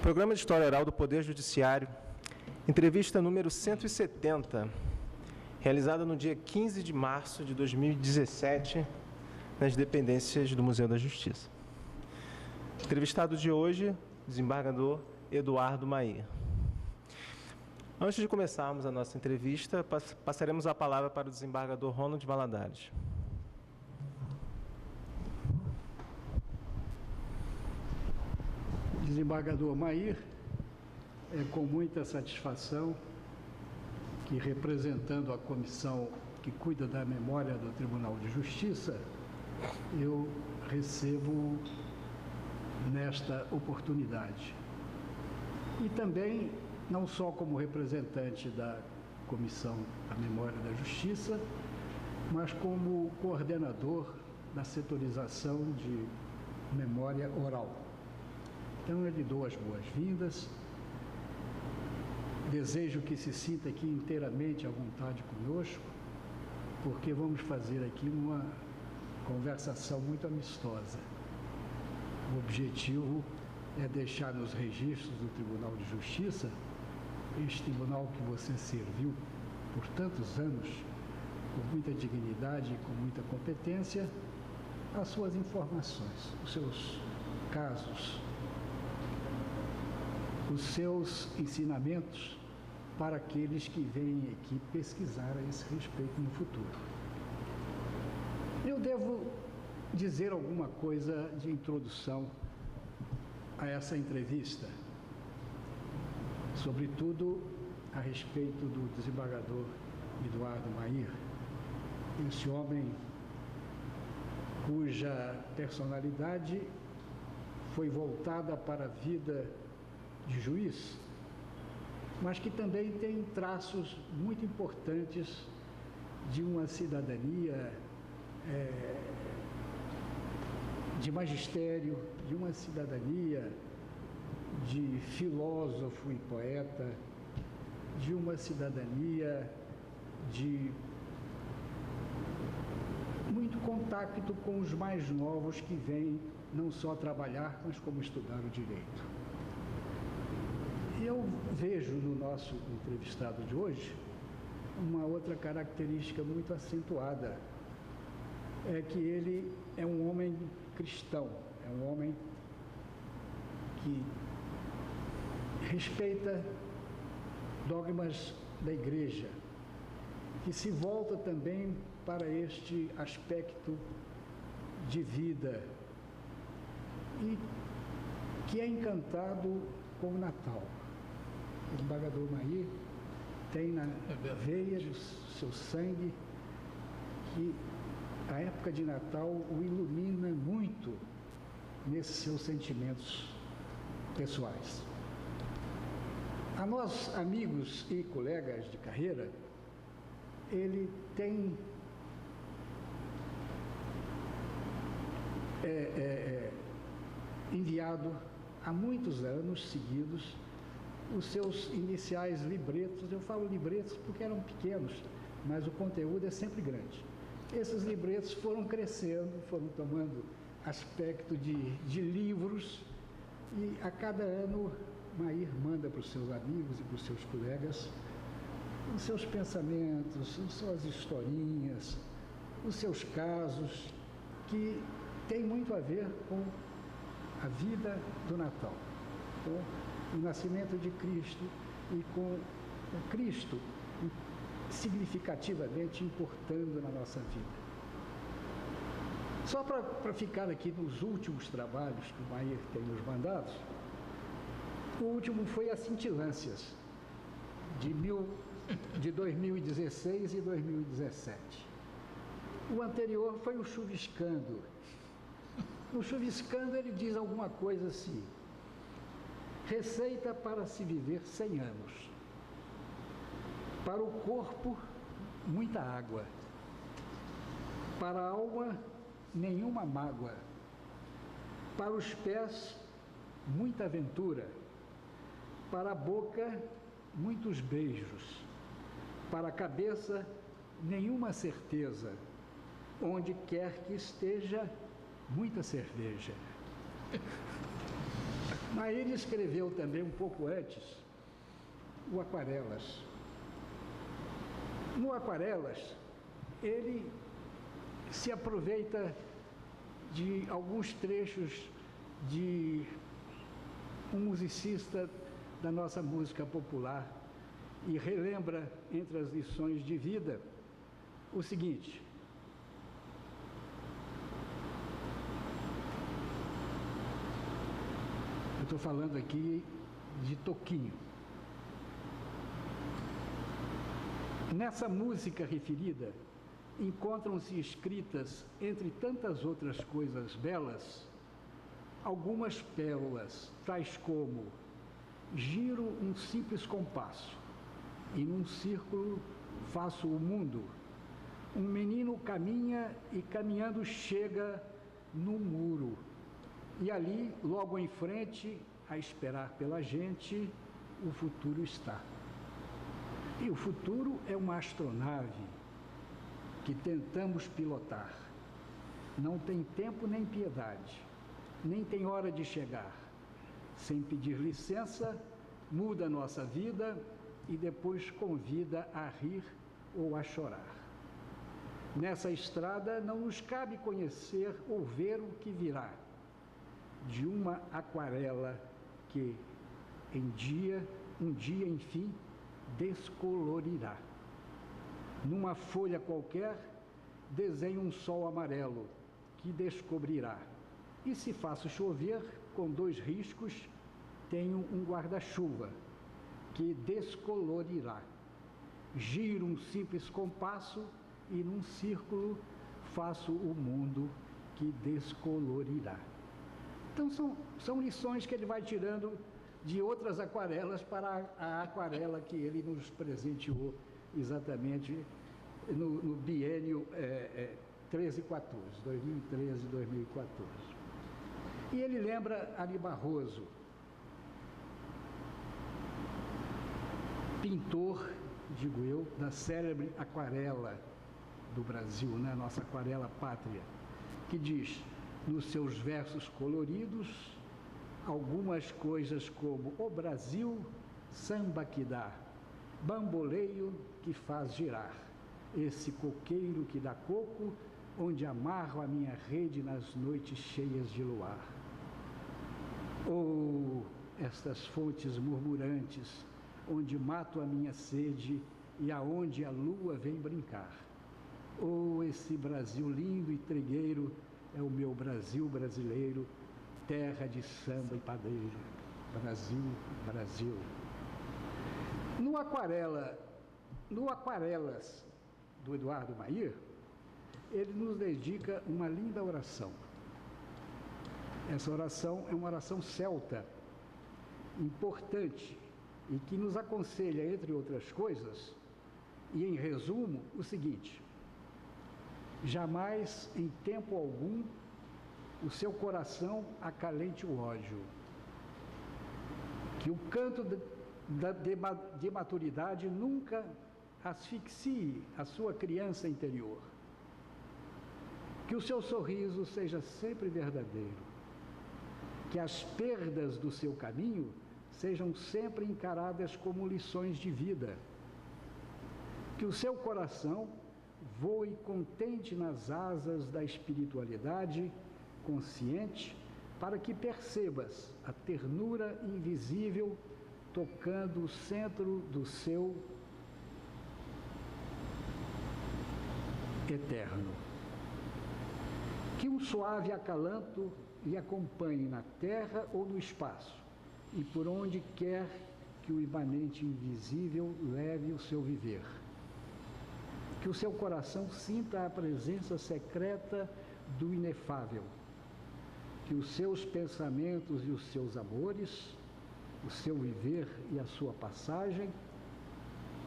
Programa de História Oral do Poder Judiciário, entrevista número 170, realizada no dia 15 de março de 2017, nas dependências do Museu da Justiça. Entrevistado de hoje, desembargador Eduardo Mair. Antes de começarmos a nossa entrevista, passaremos a palavra para o desembargador Ronald Valadares. Desembargador Mair, é com muita satisfação que, representando a comissão que cuida da memória do Tribunal de Justiça, eu recebo nesta oportunidade. E também, não só como representante da Comissão da Memória da Justiça, mas como coordenador da setorização de memória oral. Então, eu lhe dou as boas-vindas. Desejo que se sinta aqui inteiramente à vontade conosco, porque vamos fazer aqui uma conversação muito amistosa. O objetivo é deixar nos registros do Tribunal de Justiça, este tribunal que você serviu por tantos anos, com muita dignidade e com muita competência, as suas informações, os seus casos, os seus ensinamentos para aqueles que vêm aqui pesquisar a esse respeito no futuro. Eu devo dizer alguma coisa de introdução a essa entrevista, sobretudo a respeito do desembargador Eduardo Mair, esse homem cuja personalidade foi voltada para a vida de juiz, mas que também tem traços muito importantes de uma cidadania de magistério, de uma cidadania de filósofo e poeta, de uma cidadania de muito contato com os mais novos que vêm não só trabalhar, mas como estudar o direito. Eu vejo no nosso entrevistado de hoje uma outra característica muito acentuada, é que ele é um homem cristão, é um homem que respeita dogmas da igreja, que se volta também para este aspecto de vida e que é encantado com o Natal. O desembargador Mair tem na veia do seu sangue que a época de Natal o ilumina muito nesses seus sentimentos pessoais. A nós, amigos e colegas de carreira, ele tem enviado há muitos anos seguidos os seus iniciais libretos. Eu falo libretos porque eram pequenos, mas o conteúdo é sempre grande. Esses libretos foram crescendo, foram tomando aspecto de livros, e a cada ano Mair manda para os seus amigos e para os seus colegas os seus pensamentos, as suas historinhas, os seus casos, que tem muito a ver com a vida do Natal, com o nascimento de Cristo e com o Cristo significativamente importando na nossa vida. Só para ficar aqui nos últimos trabalhos que o Mair tem nos mandado, o último foi as Cintilâncias, de 2016 e 2017. O anterior foi o Chuviscando. No Chuviscando ele diz alguma coisa assim: receita para se viver 100 anos. Para o corpo, muita água. Para a alma, nenhuma mágoa. Para os pés, muita aventura. Para a boca, muitos beijos. Para a cabeça, nenhuma certeza. Onde quer que esteja, muita cerveja. Mas ele escreveu também, um pouco antes, o Aquarelas. No Aquarelas, ele se aproveita de alguns trechos de um musicista da nossa música popular e relembra, entre as lições de vida, o seguinte: eu estou falando aqui de Toquinho. Nessa música referida, encontram-se escritas, entre tantas outras coisas belas, algumas pérolas, tais como: giro um simples compasso, e num círculo faço o mundo. Um menino caminha e caminhando chega no muro. E ali, logo em frente, a esperar pela gente, o futuro está. E o futuro é uma astronave que tentamos pilotar. Não tem tempo nem piedade, nem tem hora de chegar. Sem pedir licença, muda a nossa vida e depois convida a rir ou a chorar. Nessa estrada não nos cabe conhecer ou ver o que virá de uma aquarela que um dia, enfim, descolorirá. Numa folha qualquer, desenha um sol amarelo que descobrirá. E se faço chover, com 2 riscos, tenho um guarda-chuva que descolorirá. Giro um simples compasso e num círculo faço o mundo que descolorirá. Então são lições que ele vai tirando de outras aquarelas para a aquarela que ele nos presenteou exatamente no biênio 13 e 14, 2013 e 2014. E ele lembra Ari Barroso, pintor, digo eu, da célebre aquarela do Brasil, né? Nossa aquarela pátria, que diz nos seus versos coloridos algumas coisas como: o Brasil, samba que dá, bamboleio que faz girar, esse coqueiro que dá coco, onde amarro a minha rede nas noites cheias de luar. Oh, estas fontes murmurantes, onde mato a minha sede e aonde a lua vem brincar. Oh, esse Brasil lindo e trigueiro é o meu Brasil brasileiro, terra de samba e padeiro. Brasil, Brasil. No Aquarelas do Eduardo Mair, ele nos dedica uma linda oração. Essa oração é uma oração celta, importante, e que nos aconselha, entre outras coisas, e em resumo, o seguinte: jamais, em tempo algum, o seu coração acalente o ódio. Que o canto de maturidade nunca asfixie a sua criança interior. Que o seu sorriso seja sempre verdadeiro. Que as perdas do seu caminho sejam sempre encaradas como lições de vida. Que o seu coração voe contente nas asas da espiritualidade consciente, para que percebas a ternura invisível tocando o centro do seu eterno. Que um suave acalanto lhe acompanhe na terra ou no espaço, e por onde quer que o imanente invisível leve o seu viver. Que o seu coração sinta a presença secreta do inefável. Que os seus pensamentos e os seus amores, o seu viver e a sua passagem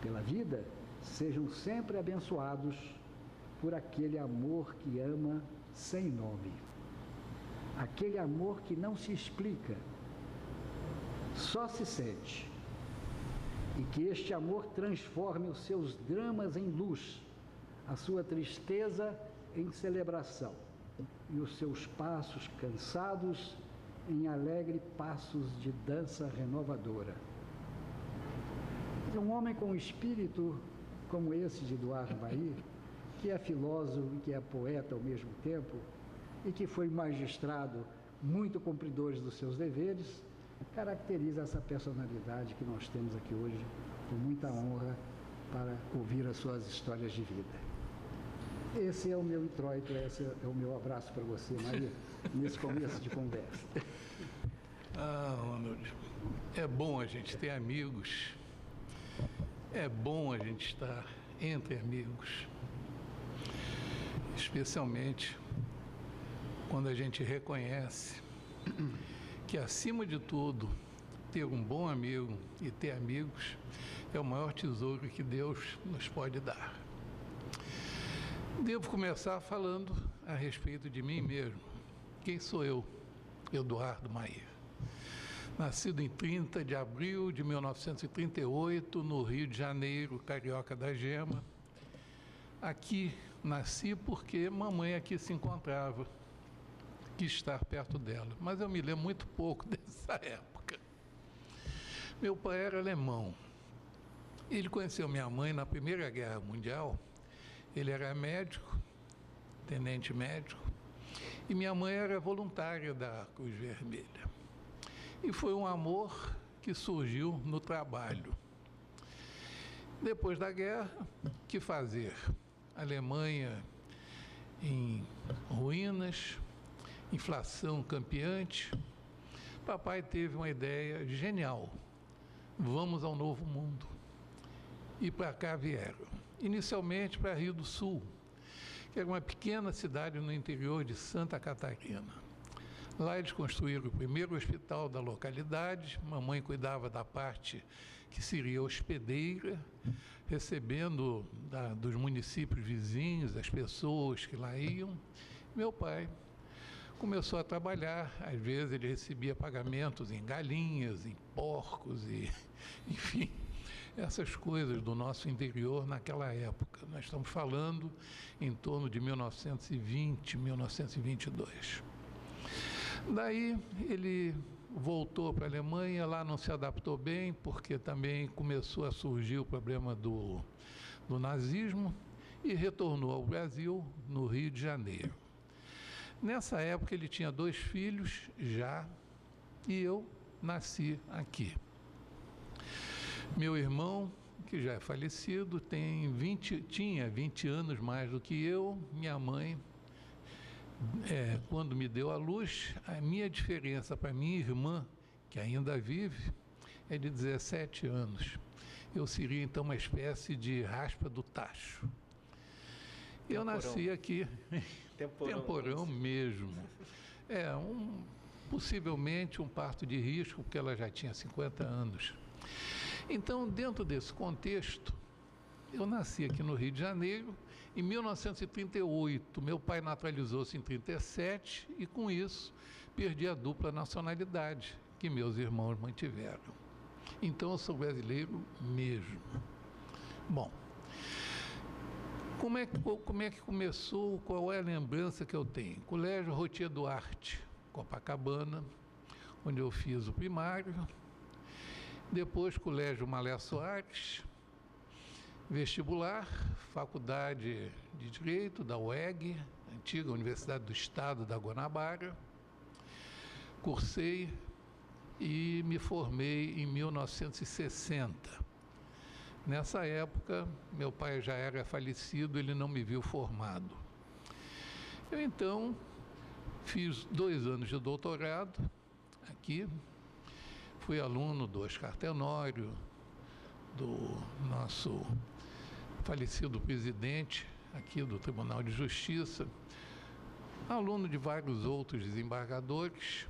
pela vida, sejam sempre abençoados por aquele amor que ama sem nome. Aquele amor que não se explica, só se sente. E que este amor transforme os seus dramas em luz, a sua tristeza em celebração, e os seus passos cansados em alegre passos de dança renovadora. Um homem com espírito como esse de Eduardo Bailly, que é filósofo e que é poeta ao mesmo tempo, e que foi magistrado muito cumpridor dos seus deveres, caracteriza essa personalidade que nós temos aqui hoje, com muita honra, para ouvir as suas histórias de vida. Esse é o meu introito, esse é o meu abraço para você, Maria, nesse começo de conversa. Ronald, é bom a gente ter amigos, é bom a gente estar entre amigos, especialmente quando a gente reconhece que, acima de tudo, ter um bom amigo e ter amigos é o maior tesouro que Deus nos pode dar. Devo começar falando a respeito de mim mesmo. Quem sou eu? Eduardo Bailly. Nascido em 30 de abril de 1938, no Rio de Janeiro, carioca da gema. Aqui nasci porque mamãe aqui se encontrava, quis estar perto dela, mas eu me lembro muito pouco dessa época. Meu pai era alemão. Ele conheceu minha mãe na Primeira Guerra Mundial. Ele era médico, tenente médico, e minha mãe era voluntária da Cruz Vermelha. E foi um amor que surgiu no trabalho. Depois da guerra, o que fazer? A Alemanha em ruínas, inflação campeante. Papai teve uma ideia genial. Vamos ao Novo Mundo. E para cá vieram. Inicialmente para Rio do Sul, que era uma pequena cidade no interior de Santa Catarina. Lá eles construíram o primeiro hospital da localidade. Mamãe cuidava da parte que seria hospedeira, recebendo dos municípios vizinhos, as pessoas que lá iam. Meu pai começou a trabalhar. Às vezes ele recebia pagamentos em galinhas, em porcos, e, enfim, essas coisas do nosso interior naquela época. Nós estamos falando em torno de 1920, 1922. Daí ele voltou para a Alemanha, lá não se adaptou bem, porque também começou a surgir o problema do nazismo, e retornou ao Brasil, no Rio de Janeiro. Nessa época ele tinha 2 filhos já, e eu nasci aqui. Meu irmão, que já é falecido, tinha 20 anos mais do que eu. Minha mãe, quando me deu à luz, a minha diferença para minha irmã, que ainda vive, é de 17 anos. Eu seria, então, uma espécie de raspa do tacho. Eu nasci aqui, temporão mesmo. Possivelmente um parto de risco, porque ela já tinha 50 anos. Então, dentro desse contexto, eu nasci aqui no Rio de Janeiro. Em 1938, meu pai naturalizou-se em 1937 e, com isso, perdi a dupla nacionalidade que meus irmãos mantiveram. Então, eu sou brasileiro mesmo. Bom, como é que começou? Qual é a lembrança que eu tenho? Colégio Rotier Duarte, Copacabana, onde eu fiz o primário. Depois, Colégio Malé Soares, vestibular, Faculdade de Direito da UEG, antiga Universidade do Estado da Guanabara. Cursei e me formei em 1960. Nessa época, meu pai já era falecido, ele não me viu formado. Eu, então, fiz 2 anos de doutorado aqui. Fui aluno do Oscar Tenório, do nosso falecido presidente aqui do Tribunal de Justiça, aluno de vários outros desembargadores.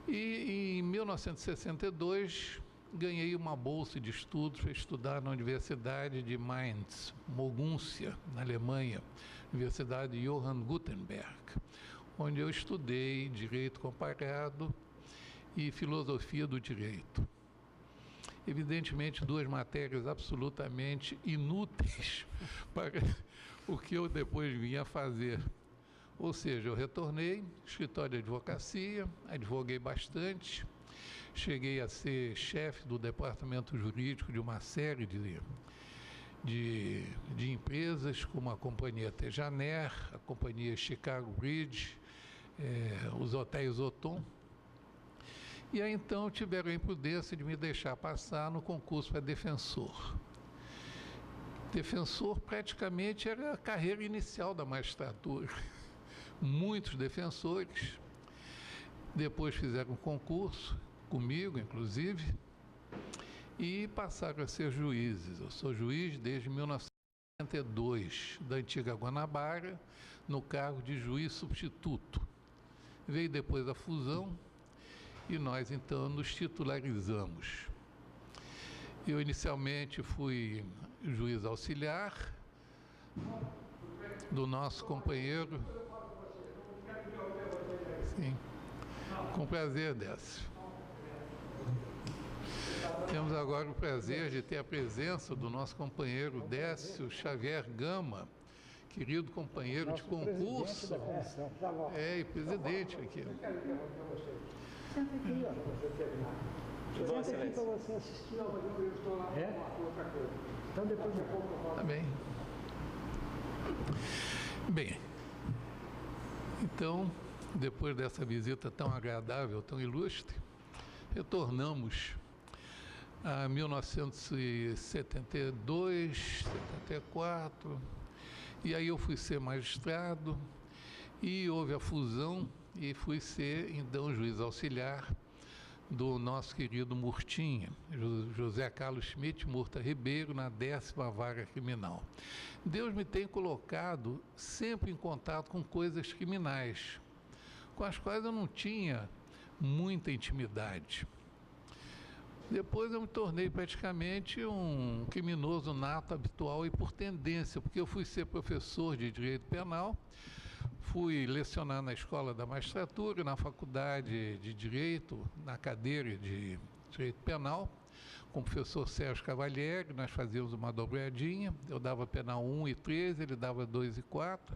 E em 1962 ganhei uma bolsa de estudos para estudar na Universidade de Mainz, Mogúncia, na Alemanha, Universidade Johann Gutenberg, onde eu estudei Direito Comparado e Filosofia do Direito. Evidentemente, 2 matérias absolutamente inúteis para o que eu depois vinha fazer. Ou seja, eu retornei, escritório de advocacia, advoguei bastante, cheguei a ser chefe do departamento jurídico de uma série de empresas, como a companhia Tejaner, a companhia Chicago Bridge, os hotéis Otom. E aí então tiveram a imprudência de me deixar passar no concurso para defensor. Defensor praticamente era a carreira inicial da magistratura. Muitos defensores depois fizeram um concurso, comigo inclusive, e passaram a ser juízes. Eu sou juiz desde 1972, da antiga Guanabara, no cargo de juiz substituto. Veio depois a fusão e nós então nos titularizamos. Eu inicialmente fui juiz auxiliar do nosso companheiro. Sim, com prazer, Décio. Temos agora o prazer de ter a presença do nosso companheiro Décio Xavier Gama, querido companheiro de concurso. E presidente aqui. Senta aqui, ó. Senta aqui para você assistir. Então depois eu vou. Tá bem. Bem, então, depois dessa visita tão agradável, tão ilustre, retornamos a 1972, 74, e aí eu fui ser magistrado, e houve a fusão, e fui ser, então, juiz auxiliar do nosso querido Murtinha, José Carlos Schmidt Murta Ribeiro, na 10ª Vara Criminal. Deus me tem colocado sempre em contato com coisas criminais, com as quais eu não tinha muita intimidade. Depois eu me tornei praticamente um criminoso nato habitual e por tendência, porque eu fui ser professor de Direito Penal, fui lecionar na Escola da Magistratura, na Faculdade de Direito, na cadeira de Direito Penal, com o professor Sérgio Cavalieri. Nós fazíamos uma dobradinha, eu dava Penal 1 e 3, ele dava 2 e 4.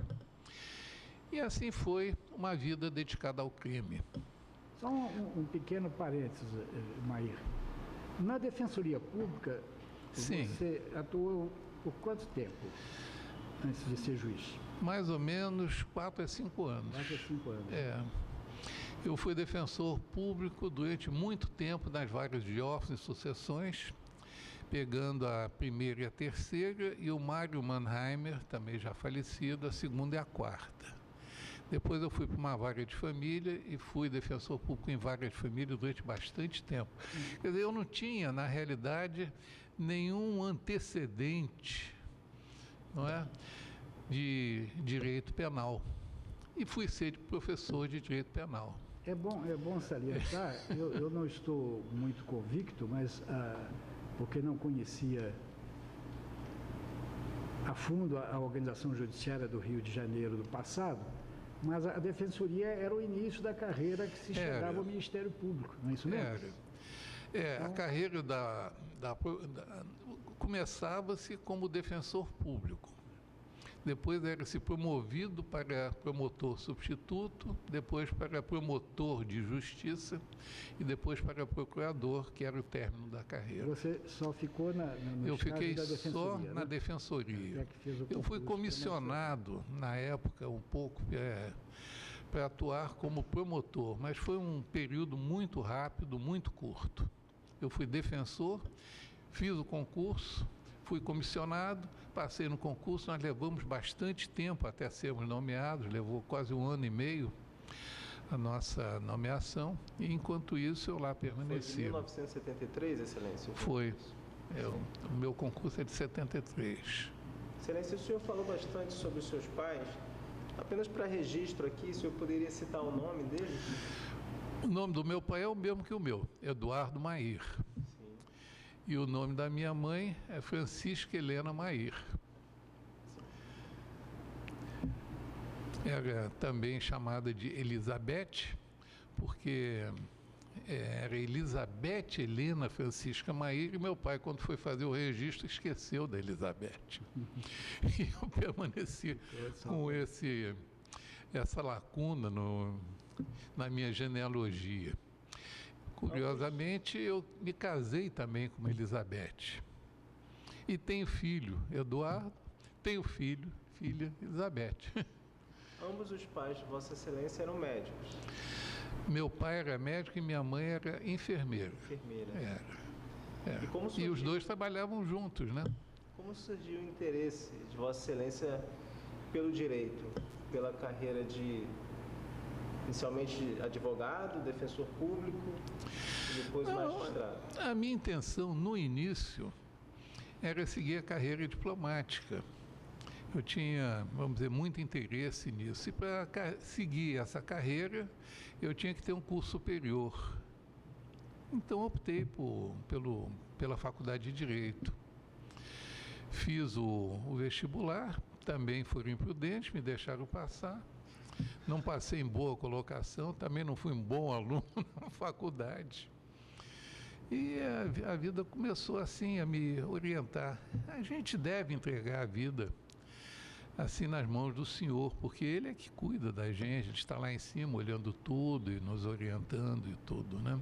E assim foi uma vida dedicada ao crime. Só um pequeno parênteses, Mair. Na Defensoria Pública, Sim. Você atuou por quanto tempo antes de ser juiz? Mais ou menos 4 a 5 anos. 4 a 5 anos. Eu fui defensor público durante muito tempo nas vagas de ofícios e sucessões, pegando a primeira e a terceira, e o Mário Mannheimer, também já falecido, a segunda e a quarta. Depois eu fui para uma vaga de família e fui defensor público em vaga de família durante bastante tempo. Quer dizer, eu não tinha, na realidade, nenhum antecedente, não é, de direito penal. E fui ser professor de direito penal. É bom salientar, eu não estou muito convicto, mas porque não conhecia a fundo a Organização Judiciária do Rio de Janeiro do passado, mas a Defensoria era o início da carreira que se chegava ao Ministério Público, não é isso mesmo? A carreira começava-se como defensor público. Depois era-se promovido para promotor substituto, depois para promotor de justiça e depois para procurador, que era o término da carreira. Você só ficou no Eu fiquei da defensoria, só né? na defensoria. Eu fui concurso, comissionado, na época, um pouco para atuar como promotor, mas foi um período muito rápido, muito curto. Eu fui defensor, fiz o concurso, fui comissionado, passei no concurso, nós levamos bastante tempo até sermos nomeados, levou quase 1 ano e meio a nossa nomeação, e enquanto isso eu lá permaneci. Foi de 1973, Excelência? Foi. O meu concurso é de 73. Excelência, o senhor falou bastante sobre os seus pais. Apenas para registro aqui, o senhor poderia citar o nome deles? O nome do meu pai é o mesmo que o meu, Eduardo Mair. E o nome da minha mãe é Francisca Helena Mair. Era também chamada de Elizabeth, porque era Elizabeth Helena Francisca Mair, e meu pai, quando foi fazer o registro, esqueceu da Elizabeth. E eu permaneci com essa lacuna na minha genealogia. Curiosamente, eu me casei também com Elizabeth. E tenho filho, Eduardo, tenho filha Elizabeth. Ambos os pais de Vossa Excelência eram médicos. Meu pai era médico e minha mãe era enfermeira. Enfermeira. Era. E como E surgiu, os dois trabalhavam juntos, né? como surgiu o interesse de Vossa Excelência pelo direito, pela carreira de, inicialmente, advogado, defensor público e depois magistrado? A minha intenção, no início, era seguir a carreira diplomática. Eu tinha, vamos dizer, muito interesse nisso. E para seguir essa carreira, eu tinha que ter um curso superior. Então, optei pela Faculdade de Direito. Fiz o vestibular, também foram imprudentes, me deixaram passar. Não passei em boa colocação, também não fui um bom aluno na faculdade. E a vida começou assim a me orientar. A gente deve entregar a vida assim nas mãos do Senhor, porque Ele é que cuida da gente, Ele está lá em cima olhando tudo e nos orientando e tudo, né?